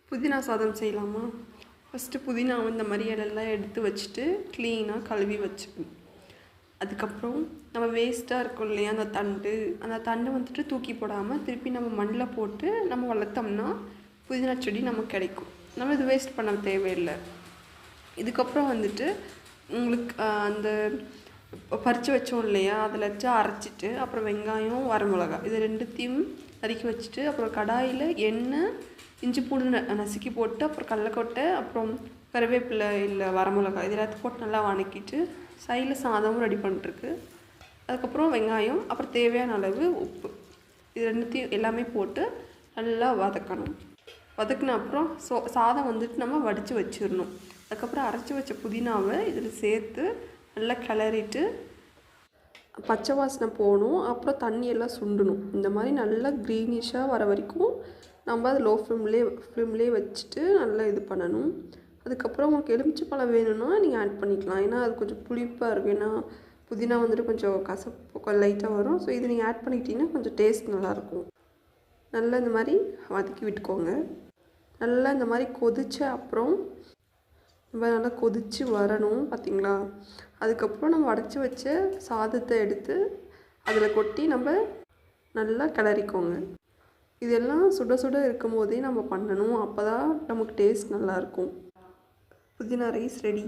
புதினா சாதம் செய்யலாமா? ஃபஸ்ட்டு புதினா இந்த மாதிரி இலையெல்லாம் எடுத்து வச்சுட்டு க்ளீனாக கழுவி வச்சுக்கணும். அதுக்கப்புறம் நம்ம வேஸ்ட்டாக இருக்கும் இல்லையா அந்த தண்டு வந்துட்டு தூக்கி போடாமல் திருப்பி நம்ம மண்ணில் போட்டு நம்ம வளர்த்தோம்னா புதினா செடி நமக்கு கிடைக்கும். நம்ம இது வேஸ்ட் பண்ண தேவையில்லை. இதுக்கப்புறம் வந்துட்டு உங்களுக்கு அந்த பறித்து வச்சோம் இல்லையா, அதில் வச்சு அரைச்சிட்டு அப்புறம் வெங்காயம் வரமிளகாய் இது ரெண்டுத்தையும் நறுக்கி வச்சுட்டு அப்புறம் கடாயில் எண்ணெய் இஞ்சி பூண்டு நசுக்கி போட்டு அப்புறம் கடலக்கொட்டை அப்புறம் கருவேப்பிலை இல்லை வரமிளகாய் இது எல்லாத்தையும் போட்டு நல்லா வதக்கிட்டு சைடில் சாதமும் ரெடி பண்ணிட்டுருக்கு. அதுக்கப்புறம் வெங்காயம் அப்புறம் தேவையான அளவு உப்பு இது ரெண்டுத்தையும் எல்லாமே போட்டு நல்லா வதக்கணும். வதக்கின அப்புறம் சாதம் வந்துட்டு நம்ம வடித்து வச்சிடணும். அதுக்கப்புறம் அரைச்சி வச்ச புதினாவை இதில் சேர்த்து நல்லா கிளறிட்டு பச்சை வாசனை போகணும். அப்புறம் தண்ணியெல்லாம் சுண்டணும். இந்த மாதிரி நல்லா க்ரீனிஷாக வர வரைக்கும் நம்ம அதை லோ ஃப்ளேம்லேயே வச்சுட்டு நல்லா இது பண்ணணும். அதுக்கப்புறம் உங்களுக்கு எலுமிச்சைப்பழம் வேணும்னா நீங்கள் ஆட் பண்ணிக்கலாம். ஏன்னா அது கொஞ்சம் புளிப்பாக இருக்கும். ஏன்னா புதினா வந்துட்டு கொஞ்சம் கசப்பு லைட்டாக வரும். ஸோ இது நீங்கள் ஆட் பண்ணிக்கிட்டிங்கன்னா கொஞ்சம் டேஸ்ட் நல்லாயிருக்கும். நல்லா இந்த மாதிரி வதக்கி விட்டுக்கோங்க. நல்லா இந்த மாதிரி கொதிச்ச அப்புறம் நல்லா கொதித்து வரணும் பார்த்திங்களா. அதுக்கப்புறம் நம்ம வடைச்சி வச்ச சாதத்தை எடுத்து அதில் கொட்டி நம்ம நல்லா கிளறிக்கோங்க. இதெல்லாம் சுட சுட இருக்கும் போதே நம்ம பண்ணணும். அப்போ தான் நமக்கு டேஸ்ட் நல்லாயிருக்கும். புதினா ரைஸ் ரெடி.